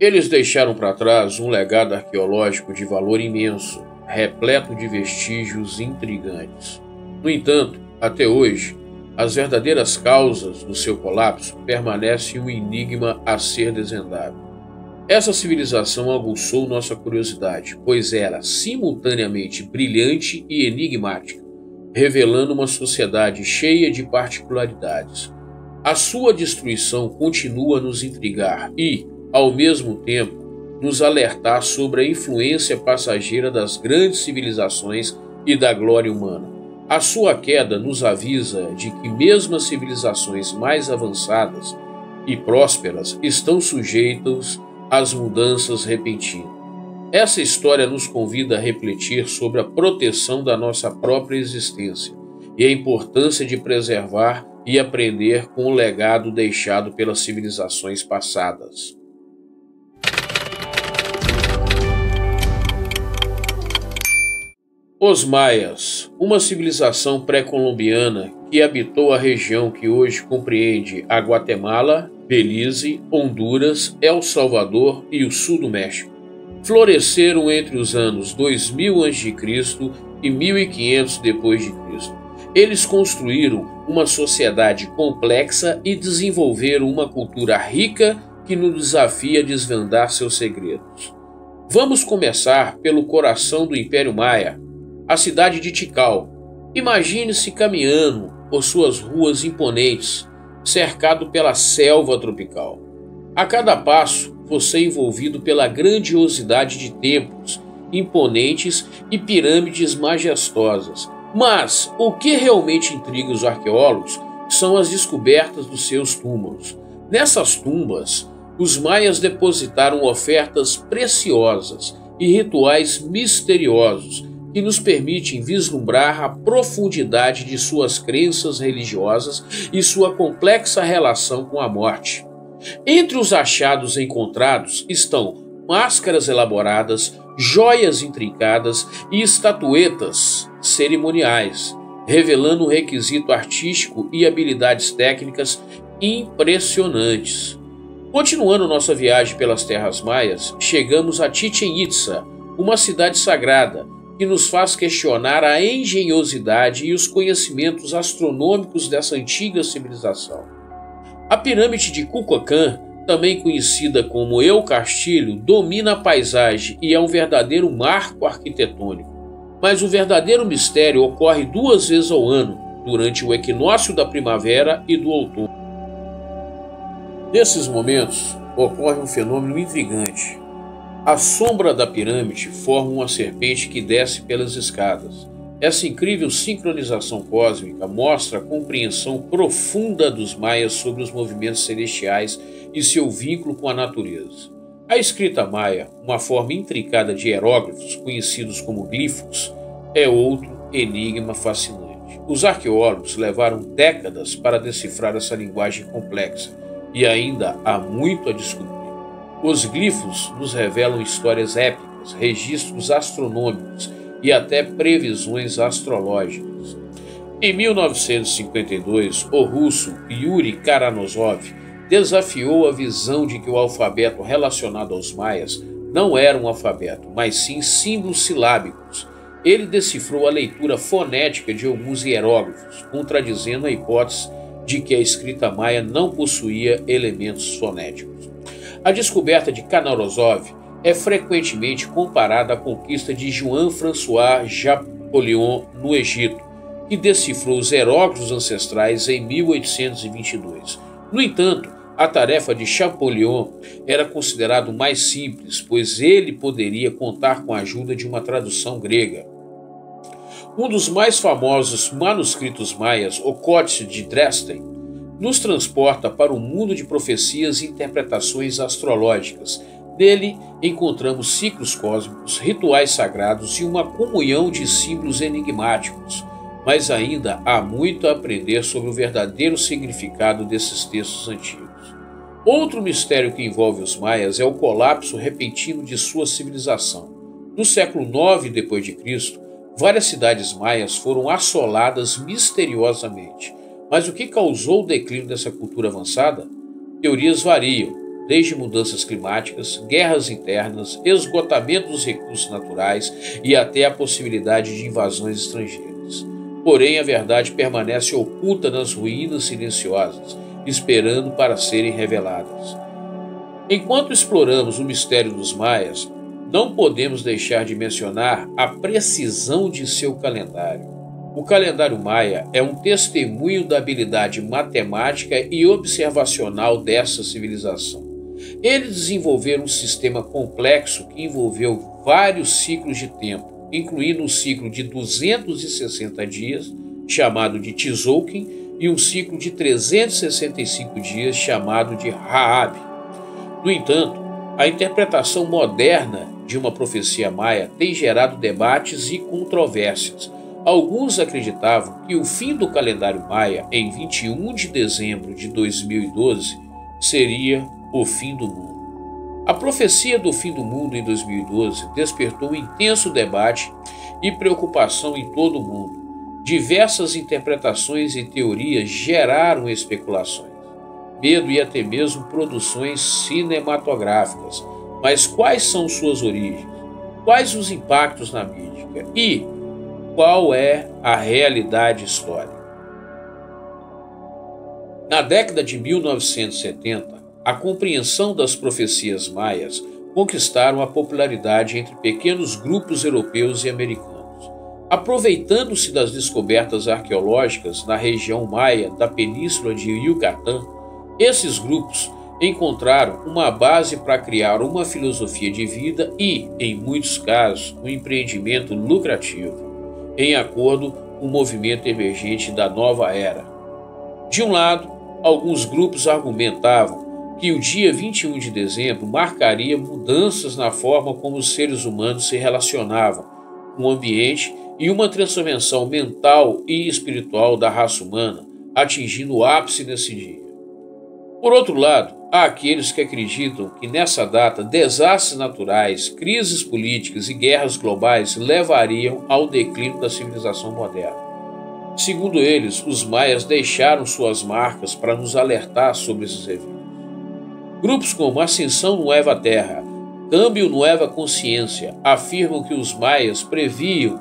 Eles deixaram para trás um legado arqueológico de valor imenso, repleto de vestígios intrigantes. No entanto, até hoje, as verdadeiras causas do seu colapso permanecem um enigma a ser desvendado. Essa civilização aguçou nossa curiosidade, pois era simultaneamente brilhante e enigmática, revelando uma sociedade cheia de particularidades. A sua destruição continua a nos intrigar e, ao mesmo tempo, nos alertar sobre a influência passageira das grandes civilizações e da glória humana. A sua queda nos avisa de que mesmo as civilizações mais avançadas e prósperas estão sujeitas às mudanças repentinas. Essa história nos convida a refletir sobre a proteção da nossa própria existência e a importância de preservar e aprender com o legado deixado pelas civilizações passadas. Os Maias, uma civilização pré-colombiana que habitou a região que hoje compreende a Guatemala, Belize, Honduras, El Salvador e o sul do México. Floresceram entre os anos 2000 a.C. e 1500 d.C. Eles construíram uma sociedade complexa e desenvolveram uma cultura rica que nos desafia a desvendar seus segredos. Vamos começar pelo coração do Império Maia, a cidade de Tikal. Imagine-se caminhando por suas ruas imponentes, cercado pela selva tropical. A cada passo, você é envolvido pela grandiosidade de templos imponentes e pirâmides majestosas. Mas o que realmente intriga os arqueólogos são as descobertas dos seus túmulos. Nessas tumbas, os maias depositaram ofertas preciosas e rituais misteriosos que nos permitem vislumbrar a profundidade de suas crenças religiosas e sua complexa relação com a morte. Entre os achados encontrados estão máscaras elaboradas, joias intrincadas e estatuetas cerimoniais, revelando um requisito artístico e habilidades técnicas impressionantes. Continuando nossa viagem pelas terras maias, chegamos a Chichén Itzá, uma cidade sagrada, que nos faz questionar a engenhosidade e os conhecimentos astronômicos dessa antiga civilização. A pirâmide de Kukulcán, também conhecida como El Castillo, domina a paisagem e é um verdadeiro marco arquitetônico. Mas o verdadeiro mistério ocorre 2 vezes ao ano, durante o equinócio da primavera e do outono. Nesses momentos, ocorre um fenômeno intrigante. A sombra da pirâmide forma uma serpente que desce pelas escadas. Essa incrível sincronização cósmica mostra a compreensão profunda dos maias sobre os movimentos celestiais e seu vínculo com a natureza. A escrita maia, uma forma intricada de hieróglifos conhecidos como glifos, é outro enigma fascinante. Os arqueólogos levaram décadas para decifrar essa linguagem complexa e ainda há muito a descobrir. Os glifos nos revelam histórias épicas, registros astronômicos e até previsões astrológicas. Em 1952, o russo Yuri Karanosov desafiou a visão de que o alfabeto relacionado aos maias não era um alfabeto, mas sim símbolos silábicos. Ele decifrou a leitura fonética de alguns hieróglifos, contradizendo a hipótese de que a escrita maia não possuía elementos fonéticos. A descoberta de Karanosov é frequentemente comparada à conquista de Juan François Champollion no Egito, que decifrou os hieróglifos ancestrais em 1822. No entanto, a tarefa de Champollion era considerada mais simples, pois ele poderia contar com a ajuda de uma tradução grega. Um dos mais famosos manuscritos maias, o Códice de Dresden, nos transporta para um mundo de profecias e interpretações astrológicas. Nele encontramos ciclos cósmicos, rituais sagrados e uma comunhão de símbolos enigmáticos. Mas ainda há muito a aprender sobre o verdadeiro significado desses textos antigos. Outro mistério que envolve os maias é o colapso repentino de sua civilização. No século IX d.C., várias cidades maias foram assoladas misteriosamente. Mas o que causou o declínio dessa cultura avançada? Teorias variam. desde mudanças climáticas, guerras internas, esgotamento dos recursos naturais e até a possibilidade de invasões estrangeiras. Porém, a verdade permanece oculta nas ruínas silenciosas, esperando para serem reveladas. Enquanto exploramos o mistério dos maias, não podemos deixar de mencionar a precisão de seu calendário. O calendário maia é um testemunho da habilidade matemática e observacional dessa civilização. Eles desenvolveram um sistema complexo que envolveu vários ciclos de tempo, incluindo um ciclo de 260 dias, chamado de Tzolk'in, e um ciclo de 365 dias, chamado de Raab. No entanto, a interpretação moderna de uma profecia maia tem gerado debates e controvérsias. Alguns acreditavam que o fim do calendário maia, em 21 de dezembro de 2012, seria o fim do mundo. A profecia do fim do mundo em 2012 despertou um intenso debate e preocupação em todo o mundo. Diversas interpretações e teorias geraram especulações, medo e até mesmo produções cinematográficas. Mas quais são suas origens? Quais os impactos na mídia? E qual é a realidade histórica? Na década de 1970, a compreensão das profecias maias conquistaram a popularidade entre pequenos grupos europeus e americanos. Aproveitando-se das descobertas arqueológicas na região maia da península de Yucatán, esses grupos encontraram uma base para criar uma filosofia de vida e, em muitos casos, um empreendimento lucrativo, em acordo com o movimento emergente da nova era. De um lado, alguns grupos argumentavam que o dia 21 de dezembro marcaria mudanças na forma como os seres humanos se relacionavam com o ambiente e uma transformação mental e espiritual da raça humana, atingindo o ápice nesse dia. Por outro lado, há aqueles que acreditam que nessa data desastres naturais, crises políticas e guerras globais levariam ao declínio da civilização moderna. Segundo eles, os maias deixaram suas marcas para nos alertar sobre esses eventos. Grupos como Ascensão Nueva Terra, Câmbio Nueva Consciência afirmam que os maias previam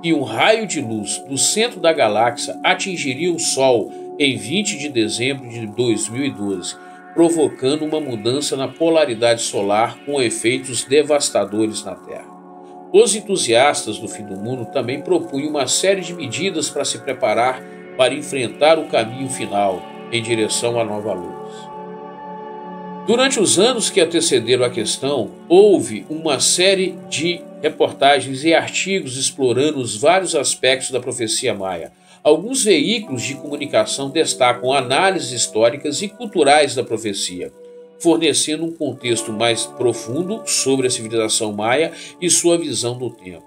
que um raio de luz do centro da galáxia atingiria o Sol em 20 de dezembro de 2012, provocando uma mudança na polaridade solar com efeitos devastadores na Terra. Os entusiastas do fim do mundo também propunham uma série de medidas para se preparar para enfrentar o caminho final em direção à nova luz. Durante os anos que antecederam a questão, houve uma série de reportagens e artigos explorando os vários aspectos da profecia maia. Alguns veículos de comunicação destacam análises históricas e culturais da profecia, fornecendo um contexto mais profundo sobre a civilização maia e sua visão do tempo.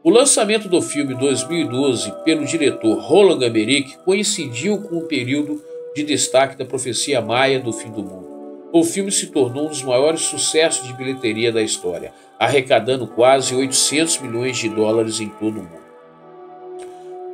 O lançamento do filme 2012 pelo diretor Roland Emmerich coincidiu com o período de destaque da profecia maia do fim do mundo. O filme se tornou um dos maiores sucessos de bilheteria da história, arrecadando quase 800 milhões de dólares em todo o mundo.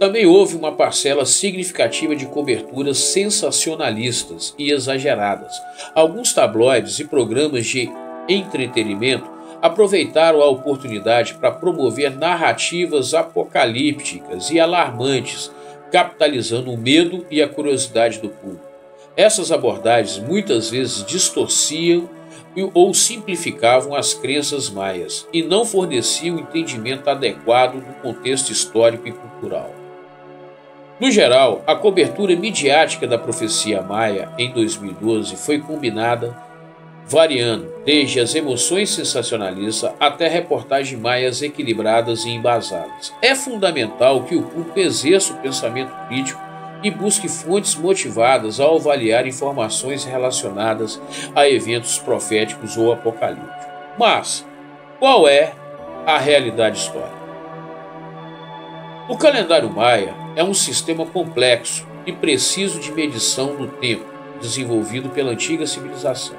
Também houve uma parcela significativa de coberturas sensacionalistas e exageradas. Alguns tabloides e programas de entretenimento aproveitaram a oportunidade para promover narrativas apocalípticas e alarmantes, capitalizando o medo e a curiosidade do público. Essas abordagens muitas vezes distorciam ou simplificavam as crenças maias e não forneciam um entendimento adequado do contexto histórico e cultural. No geral, a cobertura midiática da profecia maia em 2012 foi combinada, variando desde as emoções sensacionalistas até reportagens maias equilibradas e embasadas. É fundamental que o público exerça o pensamento crítico e busque fontes motivadas ao avaliar informações relacionadas a eventos proféticos ou apocalípticos. Mas, qual é a realidade histórica? O calendário maia é um sistema complexo e preciso de medição do tempo, desenvolvido pela antiga civilização.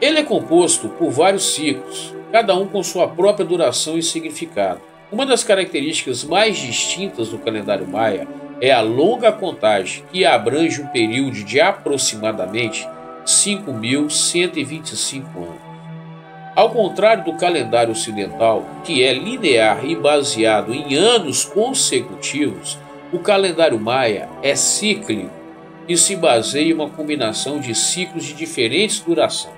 Ele é composto por vários ciclos, cada um com sua própria duração e significado. Uma das características mais distintas do calendário maia é a longa contagem, que abrange um período de aproximadamente 5.125 anos. Ao contrário do calendário ocidental, que é linear e baseado em anos consecutivos, o calendário maia é cíclico e se baseia em uma combinação de ciclos de diferentes duração.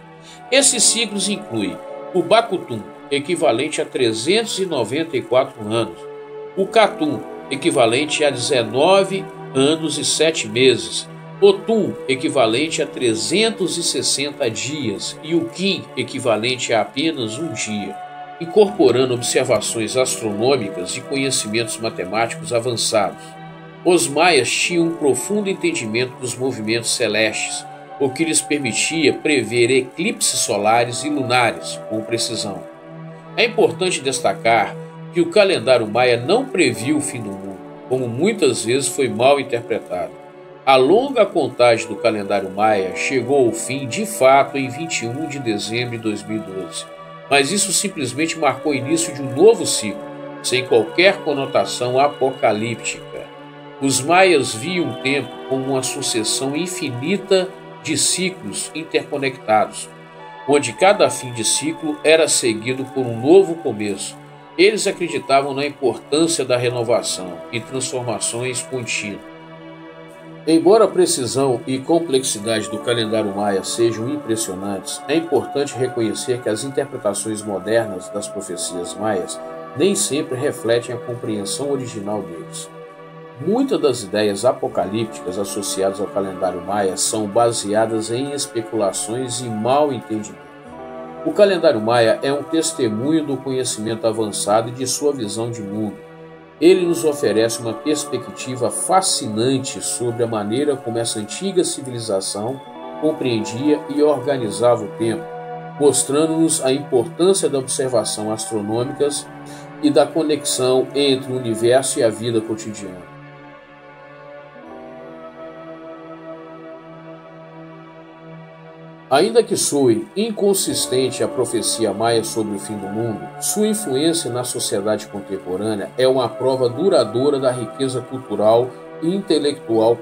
Esses ciclos incluem o Bakutum, equivalente a 394 anos, o Katum, equivalente a 19 anos e 7 meses, o Tum, equivalente a 360 dias, e o Kim, equivalente a apenas um dia, incorporando observações astronômicas e conhecimentos matemáticos avançados. Os maias tinham um profundo entendimento dos movimentos celestes, o que lhes permitia prever eclipses solares e lunares com precisão. É importante destacar que o calendário maia não previu o fim do mundo, como muitas vezes foi mal interpretado. A longa contagem do calendário maia chegou ao fim de fato em 21 de dezembro de 2012, mas isso simplesmente marcou o início de um novo ciclo, sem qualquer conotação apocalíptica. Os maias viam o tempo como uma sucessão infinita de ciclos interconectados, onde cada fim de ciclo era seguido por um novo começo. Eles acreditavam na importância da renovação e transformações contínuas. Embora a precisão e complexidade do calendário maia sejam impressionantes, é importante reconhecer que as interpretações modernas das profecias maias nem sempre refletem a compreensão original deles. Muitas das ideias apocalípticas associadas ao calendário maia são baseadas em especulações e mal entendimento. O calendário maia é um testemunho do conhecimento avançado e de sua visão de mundo. Ele nos oferece uma perspectiva fascinante sobre a maneira como essa antiga civilização compreendia e organizava o tempo, mostrando-nos a importância da observação astronômica e da conexão entre o universo e a vida cotidiana. Ainda que soe inconsistente a profecia maia sobre o fim do mundo, sua influência na sociedade contemporânea é uma prova duradoura da riqueza cultural e intelectual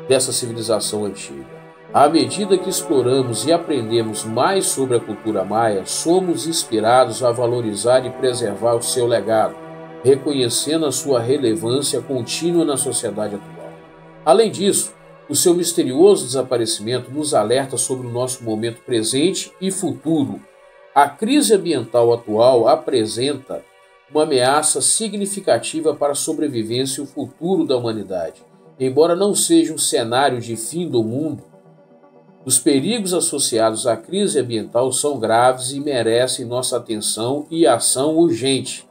dessa civilização antiga. À medida que exploramos e aprendemos mais sobre a cultura maia, somos inspirados a valorizar e preservar o seu legado, reconhecendo a sua relevância contínua na sociedade atual. Além disso, o seu misterioso desaparecimento nos alerta sobre o nosso momento presente e futuro. A crise ambiental atual apresenta uma ameaça significativa para a sobrevivência e o futuro da humanidade. Embora não seja um cenário de fim do mundo, os perigos associados à crise ambiental são graves e merecem nossa atenção e ação urgente.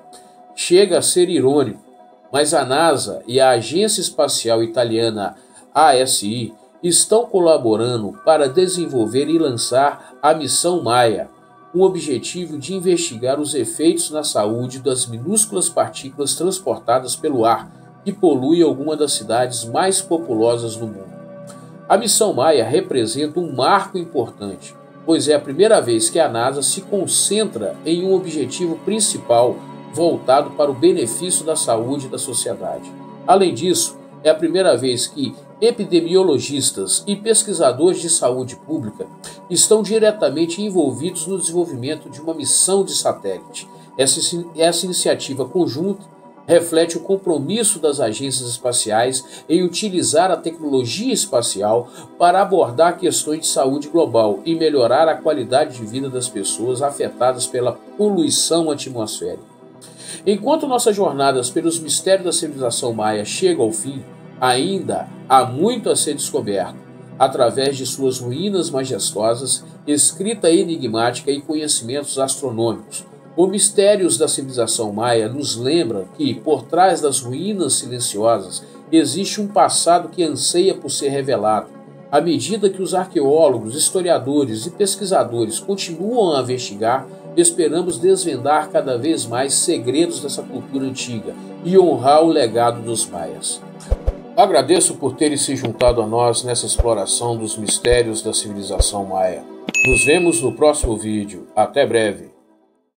Chega a ser irônico, mas a NASA e a Agência Espacial Italiana ASI estão colaborando para desenvolver e lançar a Missão Maia, com o objetivo de investigar os efeitos na saúde das minúsculas partículas transportadas pelo ar que poluem algumas das cidades mais populosas do mundo. A Missão Maia representa um marco importante, pois é a primeira vez que a NASA se concentra em um objetivo principal voltado para o benefício da saúde da sociedade. Além disso, é a primeira vez que epidemiologistas e pesquisadores de saúde pública estão diretamente envolvidos no desenvolvimento de uma missão de satélite. Essa iniciativa conjunta reflete o compromisso das agências espaciais em utilizar a tecnologia espacial para abordar questões de saúde global e melhorar a qualidade de vida das pessoas afetadas pela poluição atmosférica. Enquanto nossas jornadas pelos mistérios da civilização maia chegam ao fim, ainda há muito a ser descoberto, através de suas ruínas majestosas, escrita enigmática e conhecimentos astronômicos. Os mistérios da civilização maia nos lembram que, por trás das ruínas silenciosas, existe um passado que anseia por ser revelado. À medida que os arqueólogos, historiadores e pesquisadores continuam a investigar, esperamos desvendar cada vez mais segredos dessa cultura antiga e honrar o legado dos maias. Agradeço por terem se juntado a nós nessa exploração dos mistérios da civilização maia. Nos vemos no próximo vídeo. Até breve.